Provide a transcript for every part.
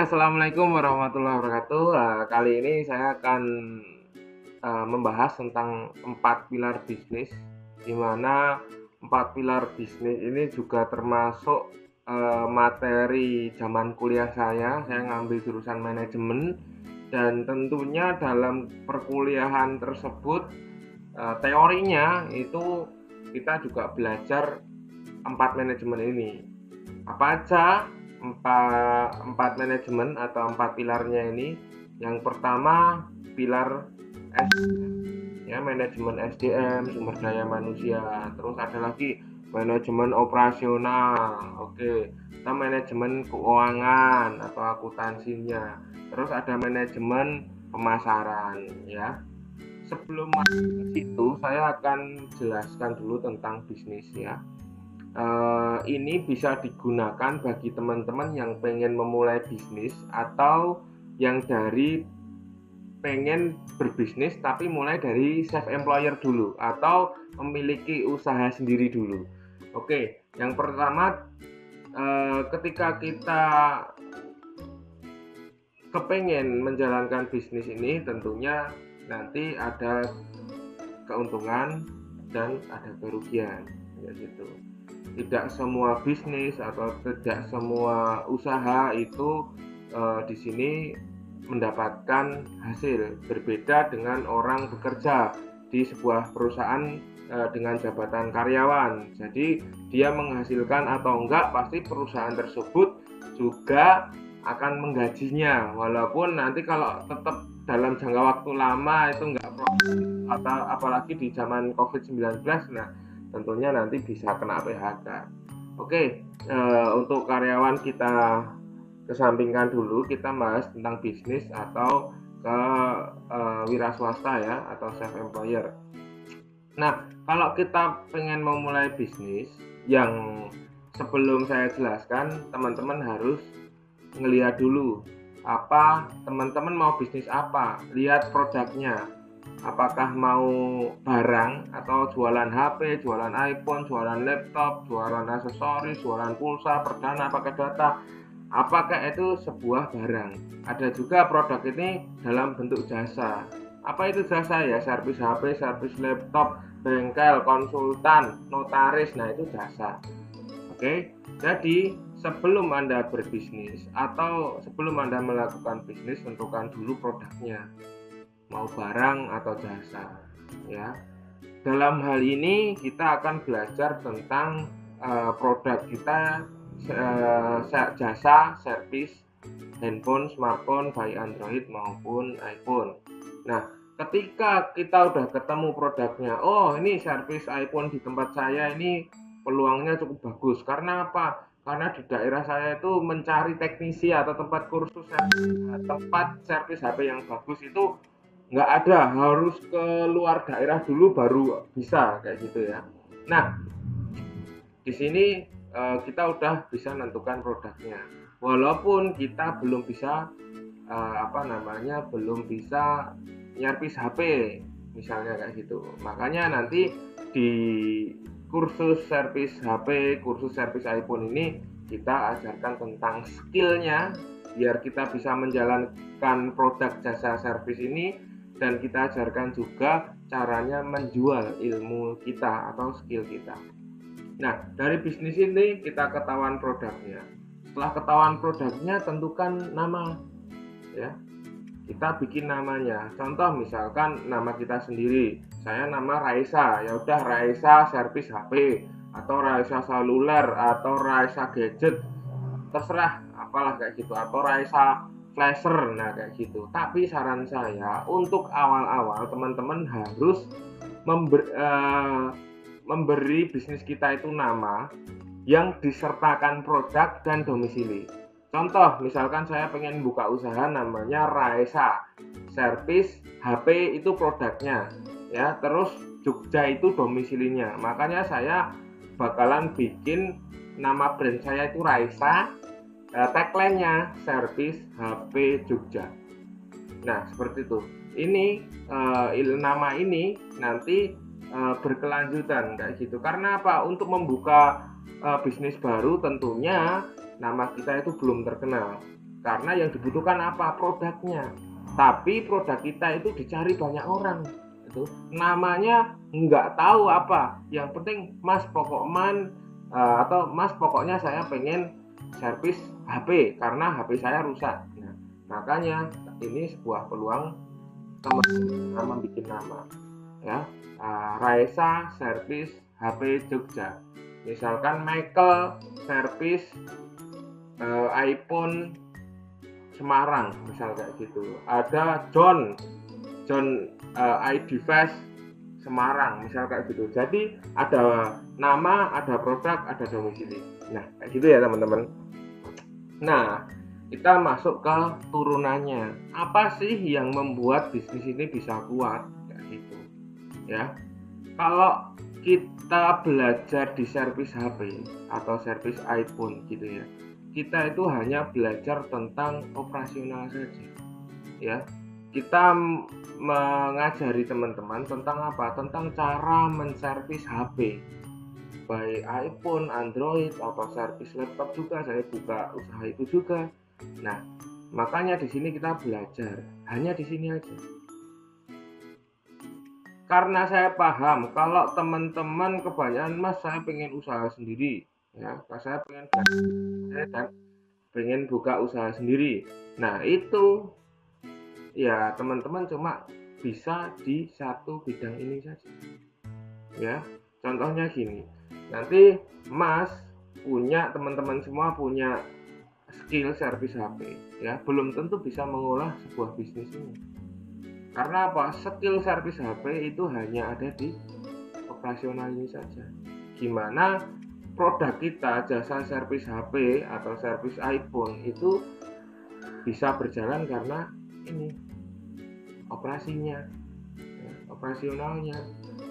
Assalamualaikum warahmatullahi wabarakatuh. Kali ini saya akan membahas tentang 4 pilar bisnis, di mana 4 pilar bisnis ini juga termasuk materi zaman kuliah saya. Saya ngambil jurusan manajemen dan tentunya dalam perkuliahan tersebut teorinya itu kita juga belajar 4 manajemen ini. Apa aja empat manajemen atau 4 pilarnya ini? Yang pertama pilar SDM, ya, manajemen SDM, sumber daya manusia. Terus ada lagi manajemen operasional, oke, atau manajemen keuangan atau akuntansinya. Terus ada manajemen pemasaran, ya. Sebelum masuk ke situ, saya akan jelaskan dulu tentang bisnis, ya. Ini bisa digunakan bagi teman-teman yang pengen memulai bisnis atau yang dari pengen berbisnis tapi mulai dari self employer dulu atau memiliki usaha sendiri dulu. Oke, yang pertama, ketika kita kepengen menjalankan bisnis ini, tentunya nanti ada keuntungan dan ada kerugian, ya gitu. Tidak semua bisnis atau tidak semua usaha itu di sini mendapatkan hasil. Berbeda dengan orang bekerja di sebuah perusahaan dengan jabatan karyawan. Jadi dia menghasilkan atau enggak, pasti perusahaan tersebut juga akan menggajinya. Walaupun nanti kalau tetap dalam jangka waktu lama itu enggak profit, atau apalagi di zaman COVID-19, nah tentunya nanti bisa kena PHK. Oke, untuk karyawan kita kesampingkan dulu, kita bahas tentang bisnis atau ke wira swasta, ya, atau self employer. Nah, kalau kita pengen memulai bisnis, yang sebelum saya jelaskan, teman-teman harus ngelihat dulu apa teman-teman mau bisnis apa, lihat produknya. Apakah mau barang atau jualan HP, jualan iPhone, jualan laptop, jualan aksesoris, jualan pulsa, perdana, pakai data. Apakah itu sebuah barang? Ada juga produk ini dalam bentuk jasa. Apa itu jasa, ya? Servis HP, servis laptop, bengkel, konsultan, notaris. Nah, itu jasa. Oke, jadi sebelum Anda berbisnis atau sebelum Anda melakukan bisnis, tentukan dulu produknya, mau barang atau jasa, ya. Dalam hal ini kita akan belajar tentang produk kita, jasa, servis handphone, smartphone, baik Android maupun iPhone. Nah, ketika kita udah ketemu produknya, oh ini servis iPhone di tempat saya ini peluangnya cukup bagus. Karena apa? Karena di daerah saya itu mencari teknisi atau tempat kursus, tempat servis HP yang bagus itu nggak ada, harus ke luar daerah dulu baru bisa, kayak gitu, ya. Nah, di sini kita udah bisa menentukan produknya, walaupun kita belum bisa belum bisa nyervis HP misalnya, kayak gitu. Makanya nanti di kursus servis HP, kursus servis iPhone ini kita ajarkan tentang skillnya biar kita bisa menjalankan produk jasa servis ini, dan kita ajarkan juga caranya menjual ilmu kita atau skill kita. Nah, dari bisnis ini kita ketahuan produknya. Setelah ketahuan produknya, tentukan nama, ya. Kita bikin namanya. Contoh misalkan nama kita sendiri. Saya nama Raisa, ya udah Raisa servis HP atau Raisa seluler atau Raisa gadget. Terserah apalah, kayak gitu, atau Raisa flasher, nah kayak gitu. Tapi saran saya untuk awal-awal teman-teman harus memberi bisnis kita itu nama yang disertakan produk dan domisili. Contoh, misalkan saya pengen buka usaha namanya Raisa servis HP, itu produknya, ya. Terus Jogja itu domisilinya. Makanya saya bakalan bikin nama brand saya itu Raisa, tagline-nya servis HP Jogja. Nah, seperti itu. Ini nama ini nanti berkelanjutan, kayak gitu. Karena apa? Untuk membuka bisnis baru tentunya nama kita itu belum terkenal. karena yang dibutuhkan apa? Produknya. Tapi produk kita itu dicari banyak orang, itu namanya nggak tahu apa. Yang penting Mas pokoknya atau Mas pokoknya saya pengen servis HP karena HP saya rusak. Nah, makanya ini sebuah peluang teman-teman bikin nama, ya. Raisa servis HP Jogja, misalkan Michael servis iPhone Semarang, misal kayak gitu. Ada John iDevice Semarang, misal kayak gitu. Jadi ada nama, ada produk, ada domisili. Nah, kayak gitu ya teman-teman. Nah, kita masuk ke turunannya. Apa sih yang membuat bisnis ini bisa kuat? Kayak gitu. Ya. Kalau kita belajar di servis HP atau servis iPhone gitu ya, kita itu hanya belajar tentang operasional saja, ya. Kita mengajari teman-teman tentang apa? Tentang cara menservis HP, baik iPhone, Android, atau servis laptop juga. Saya buka usaha itu juga. Nah, makanya di sini kita belajar, hanya di sini aja. Karena saya paham kalau teman-teman kebanyakan, Mas saya pengen usaha sendiri, ya, saya pengen buka usaha sendiri. Nah itu ya teman-teman cuma bisa di satu bidang ini saja, ya. Contohnya gini, nanti Mas punya, teman-teman semua punya skill servis HP, ya, belum tentu bisa mengolah sebuah bisnis ini. Karena apa? Skill servis HP itu hanya ada di operasional ini saja. Gimana produk kita, jasa servis HP atau servis iPhone itu bisa berjalan karena ini operasinya, ya, operasionalnya.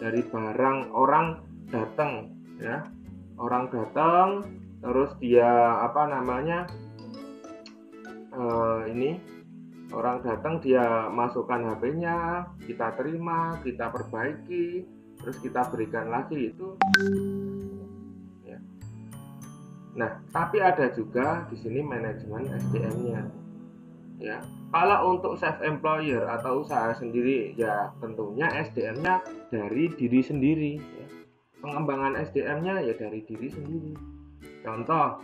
Dari barang orang datang, ya, orang datang terus dia apa namanya orang datang, dia masukkan HP-nya, kita terima, kita perbaiki, terus kita berikan lagi, itu ya. Nah, tapi ada juga di sini manajemen SDM-nya, ya. Kalau untuk self employer atau usaha sendiri, ya tentunya SDM-nya dari diri sendiri, ya. Pengembangan SDM-nya ya dari diri sendiri. Contoh,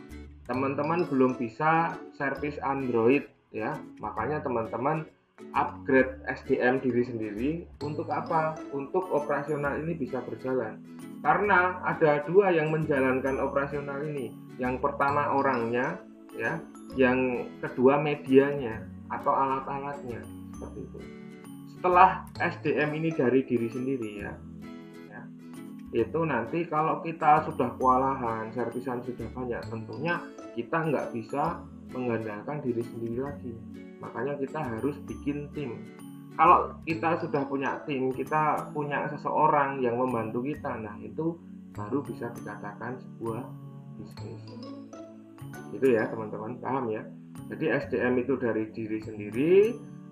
teman-teman belum bisa servis Android, ya, makanya teman-teman upgrade SDM diri sendiri. Untuk apa? Untuk operasional ini bisa berjalan. Karena ada dua yang menjalankan operasional ini. Yang pertama orangnya, ya, yang kedua medianya atau alat-alatnya, seperti itu. Setelah SDM ini dari diri sendiri, ya, itu nanti kalau kita sudah kewalahan, servisan sudah banyak, tentunya kita nggak bisa mengandalkan diri sendiri lagi. Makanya kita harus bikin tim. Kalau kita sudah punya tim, kita punya seseorang yang membantu kita, nah itu baru bisa dikatakan sebuah bisnis. Itu ya teman-teman, paham ya? Jadi SDM itu dari diri sendiri.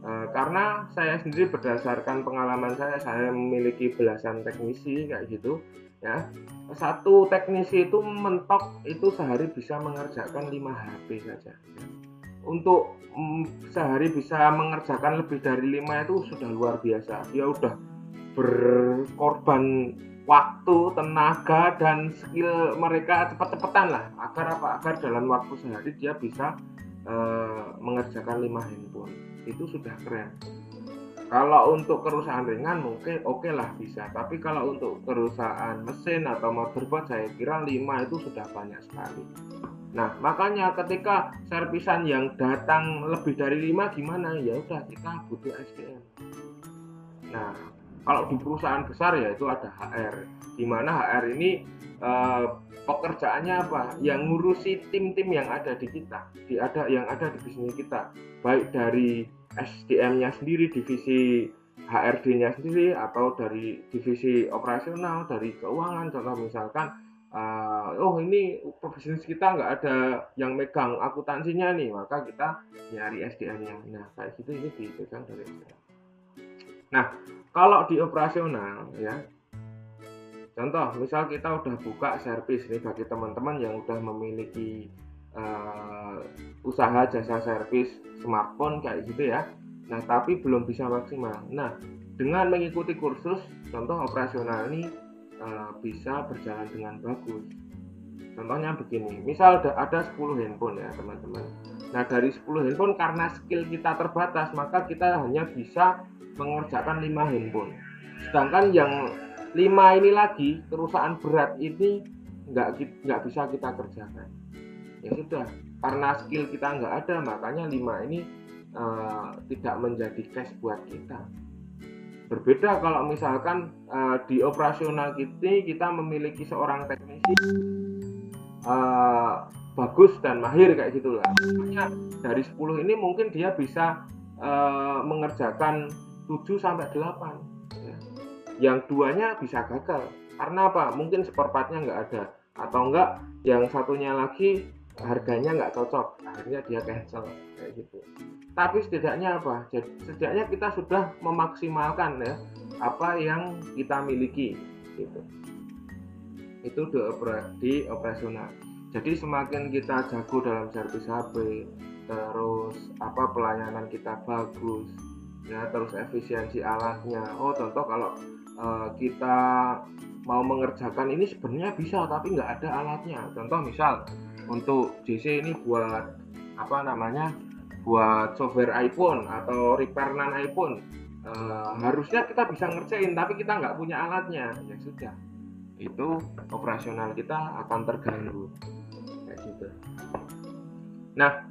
Karena saya sendiri berdasarkan pengalaman saya memiliki belasan teknisi kayak gitu, ya. Satu teknisi itu mentok itu sehari bisa mengerjakan 5 HP saja, ya. Untuk sehari bisa mengerjakan lebih dari 5 itu sudah luar biasa. Dia udah berkorban waktu, tenaga, dan skill mereka cepet-cepetan lah, agar apa? Agar dalam waktu sehari dia bisa mengerjakan 5 handphone. Itu sudah keren. Kalau untuk kerusakan ringan mungkin oke lah bisa, tapi kalau untuk kerusakan mesin atau motherboard saya kira 5 itu sudah banyak sekali. Nah, makanya ketika servisan yang datang lebih dari 5 gimana? Ya udah, kita butuh SDM. Nah, kalau di perusahaan besar ya itu ada HR, di mana HR ini pekerjaannya apa? Yang ngurusi tim-tim yang ada di kita, yang ada di bisnis kita, baik dari SDM-nya sendiri, divisi HRD-nya sendiri, atau dari divisi operasional, dari keuangan. Contoh misalkan, ini bisnis kita nggak ada yang megang akuntansinya nih, maka kita nyari SDM-nya. Nah, kayak gitu ini dipegang dari SDM. Nah, kalau di operasional, ya, contoh misal kita udah buka servis nih, bagi teman-teman yang udah memiliki usaha jasa servis smartphone kayak gitu ya. Nah, tapi belum bisa maksimal. Nah, dengan mengikuti kursus, contoh operasional ini bisa berjalan dengan bagus. Contohnya begini, misal ada 10 handphone ya teman-teman. Nah, dari 10 handphone karena skill kita terbatas, maka kita hanya bisa mengerjakan 5 handphone. Sedangkan yang 5 ini lagi, kerusakan berat ini nggak bisa kita kerjakan. Ya sudah, karena skill kita nggak ada, makanya 5 ini tidak menjadi cash buat kita. Berbeda kalau misalkan di operasional kita memiliki seorang teknisi bagus dan mahir kayak gitulah. Makanya dari 10 ini mungkin dia bisa mengerjakan 7 sampai 8 ya. Yang duanya bisa gagal. Karena apa? Mungkin spare partnya nggak ada, atau enggak yang satunya lagi harganya nggak cocok, akhirnya dia cancel kayak gitu. Tapi setidaknya apa? Setidaknya kita sudah memaksimalkan ya apa yang kita miliki gitu. Itu di operasional. Jadi semakin kita jago dalam servis HP, terus pelayanan kita bagus ya, terus efisiensi alatnya. Contoh kalau kita mau mengerjakan ini sebenarnya bisa tapi nggak ada alatnya. Contoh misal untuk JC ini buat buat software iPhone atau repairan iPhone, harusnya kita bisa ngerjain tapi kita nggak punya alatnya, ya sudah, itu operasional kita akan terganggu kayak gitu. Nah,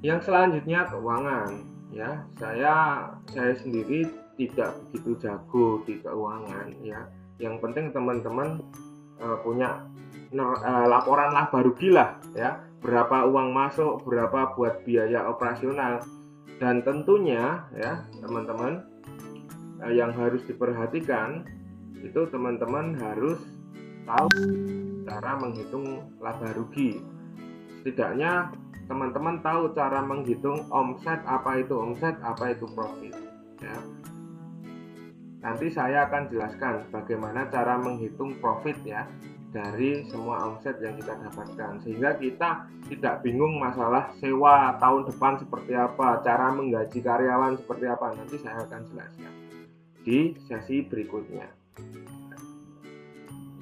yang selanjutnya keuangan ya. Saya sendiri tidak begitu jago di keuangan ya. Yang penting teman-teman punya laporan laba rugi lah ya, berapa uang masuk, berapa buat biaya operasional. Dan tentunya ya teman-teman, yang harus diperhatikan itu teman-teman harus tahu cara menghitung laba rugi. Setidaknya teman-teman tahu cara menghitung omset, apa itu omset, apa itu profit ya. Nanti saya akan jelaskan bagaimana cara menghitung profit ya dari semua omset yang kita dapatkan, sehingga kita tidak bingung masalah sewa tahun depan seperti apa, cara menggaji karyawan seperti apa. Nanti saya akan jelaskan di sesi berikutnya.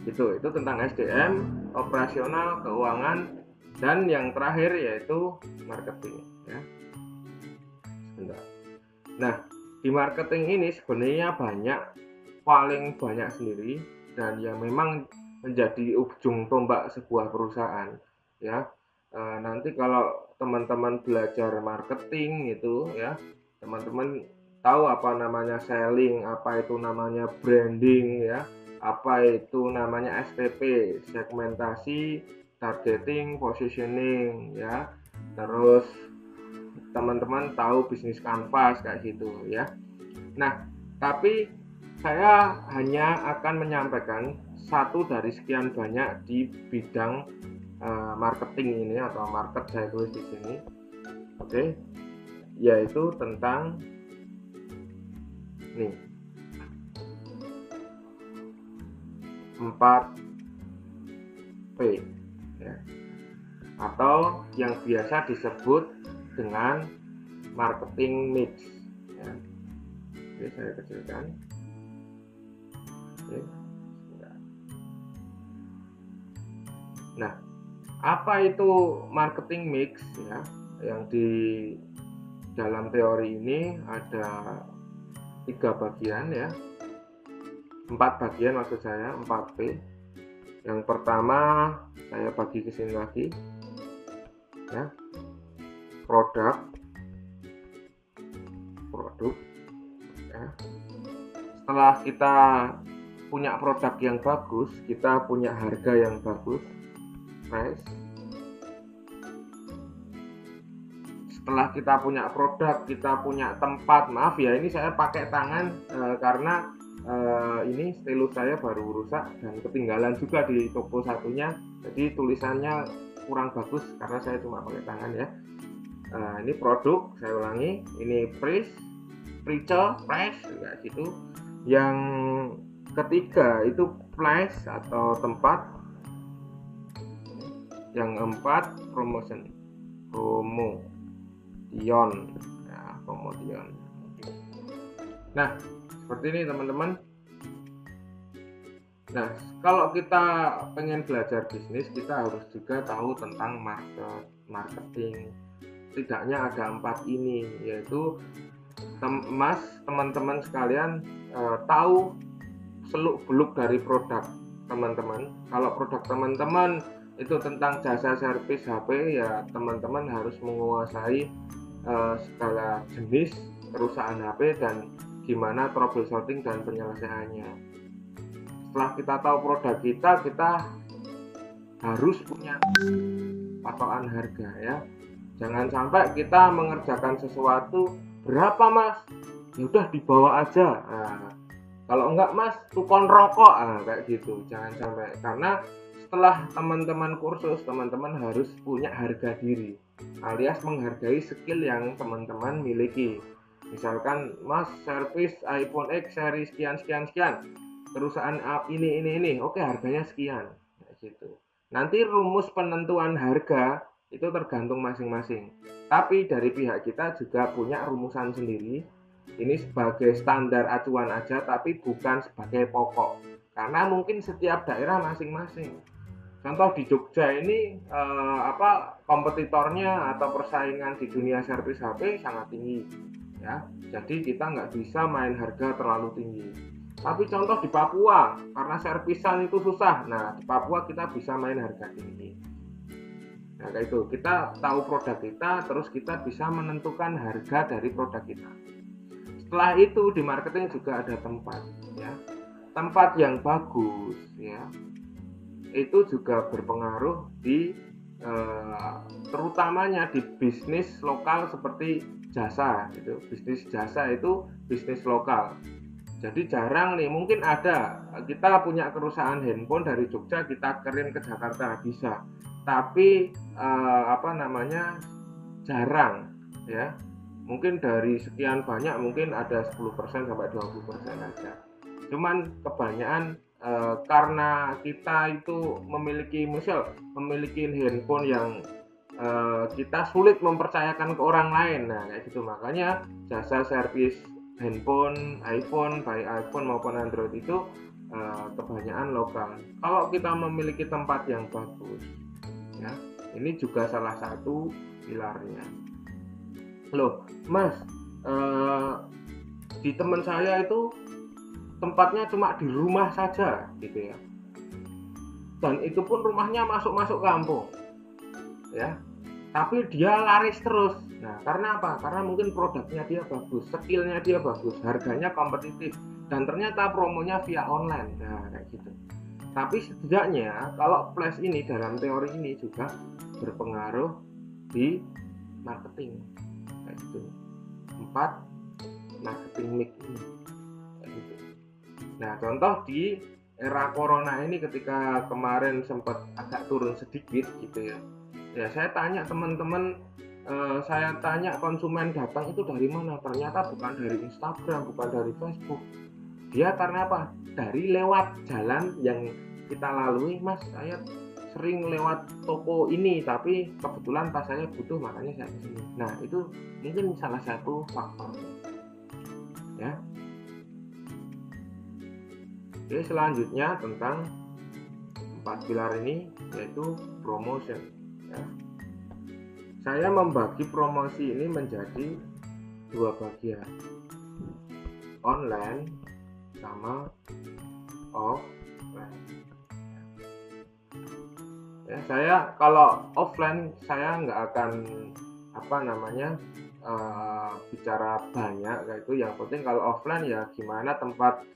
Itu tentang SDM, operasional, keuangan, dan yang terakhir yaitu marketing ya. Sebentar. Nah, di marketing ini sebenarnya paling banyak sendiri, dan yang memang menjadi ujung tombak sebuah perusahaan ya. Nanti kalau teman-teman belajar marketing itu ya, teman-teman tahu apa namanya selling, apa itu namanya branding ya, apa itu namanya STP, segmentasi, targeting, positioning ya. Terus teman-teman tahu bisnis kanvas kayak gitu ya. Nah, tapi saya hanya akan menyampaikan satu dari sekian banyak di bidang marketing ini, atau market saya tulis di sini. Oke. Yaitu tentang nih 4P ya, atau yang biasa disebut dengan marketing mix ya. Oke, saya kecilkan. Oke. Nah, apa itu marketing mix ya? Yang di dalam teori ini ada 3 bagian ya. 4 bagian maksud saya, 4P. Yang pertama saya bagi ke sini lagi ya. Produk ya. Setelah kita punya produk yang bagus, kita punya harga yang bagus, price. Setelah kita punya produk, kita punya tempat. Maaf ya, ini saya pakai tangan karena ini stylus saya baru rusak dan ketinggalan juga di toko satunya, jadi tulisannya kurang bagus karena saya cuma pakai tangan ya. Ini produk, saya ulangi, ini price kayak gitu. Yang ketiga itu place atau tempat. Yang keempat, promotion. Ya, promotion. Nah, seperti ini teman-teman. Nah, kalau kita pengen belajar bisnis, kita harus juga tahu tentang marketing. Setidaknya ada 4 ini, yaitu teman-teman sekalian tahu seluk-beluk dari produk teman-teman. Kalau produk teman-teman itu tentang jasa servis HP, ya teman-teman harus menguasai segala jenis kerusakan HP dan gimana troubleshooting dan penyelesaiannya. Setelah kita tahu produk kita harus punya patokan harga ya. Jangan sampai kita mengerjakan sesuatu, berapa mas? Ya udah dibawa aja. Nah, kalau enggak mas, tukon rokok. Nah, kayak gitu. Jangan sampai, karena setelah teman-teman kursus, teman-teman harus punya harga diri, alias menghargai skill yang teman-teman miliki. Misalkan mas servis iPhone X seri sekian perusahaan ini, oke harganya sekian, gitu. Nanti rumus penentuan harga itu tergantung masing-masing, tapi dari pihak kita juga punya rumusan sendiri. Ini sebagai standar acuan aja, tapi bukan sebagai pokok, karena mungkin setiap daerah masing-masing. Contoh di Jogja ini kompetitornya atau persaingan di dunia servis HP sangat tinggi ya, jadi kita nggak bisa main harga terlalu tinggi. Tapi contoh di Papua, karena servisan itu susah, nah di Papua kita bisa main harga tinggi. Nah kayak itu, kita tahu produk kita, terus kita bisa menentukan harga dari produk kita. Setelah itu di marketing juga ada tempat ya, tempat yang bagus ya, itu juga berpengaruh di terutamanya di bisnis lokal seperti jasa. Itu bisnis jasa itu bisnis lokal. Jadi jarang nih, mungkin ada kita punya kerusakan handphone dari Jogja kita kirim ke Jakarta bisa, tapi jarang ya. Mungkin dari sekian banyak mungkin ada 10% sampai 20% aja. Cuman kebanyakan karena kita itu memiliki handphone yang kita sulit mempercayakan ke orang lain. Nah kayak gitu, makanya jasa servis handphone, iPhone, baik iPhone maupun Android itu kebanyakan lokal. Kalau kita memiliki tempat yang bagus, ya, ini juga salah satu pilarnya. Loh, Mas, di teman saya itu tempatnya cuma di rumah saja, gitu ya. Dan itu pun rumahnya masuk kampung, ya. Tapi dia laris terus. Nah, karena apa? Karena mungkin produknya dia bagus, skillnya dia bagus, harganya kompetitif, dan ternyata promonya via online. Nah, kayak gitu. Tapi setidaknya kalau flash ini dalam teori ini juga berpengaruh di marketing. Kayak gitu. 4 marketing mix ini. Kayak gitu. Nah, contoh di era corona ini ketika kemarin sempat agak turun sedikit gitu ya. Ya saya tanya teman-teman, saya tanya konsumen datang itu dari mana, ternyata bukan dari Instagram, bukan dari Facebook. Dia karena apa? Dari lewat jalan yang kita lalui, mas saya sering lewat toko ini, tapi kebetulan pas saya butuh makanya saya kesini. Nah itu mungkin salah satu faktor ya. Oke, selanjutnya tentang 4 pilar ini, yaitu promotion ya. Saya membagi promosi ini menjadi 2 bagian, online sama offline ya. Saya kalau offline saya nggak akan bicara banyak kayak itu. Yang penting kalau offline ya gimana tempat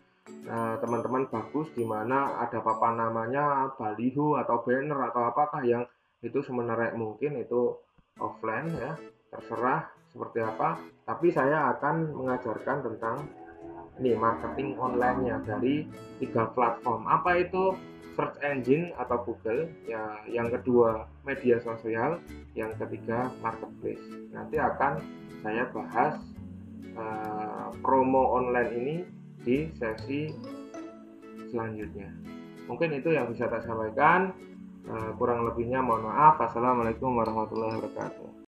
teman-teman bagus, di mana ada papan namanya, baliho atau banner atau apakah yang itu semenarik mungkin, itu offline ya, terserah seperti apa. Tapi saya akan mengajarkan tentang ini marketing online-nya dari 3 platform. Apa itu? Search engine atau Google ya, yang kedua media sosial, yang ketiga marketplace. Nanti akan saya bahas promo online ini di sesi selanjutnya. Mungkin itu yang bisa saya sampaikan. Kurang lebihnya mohon maaf. Assalamualaikum warahmatullahi wabarakatuh.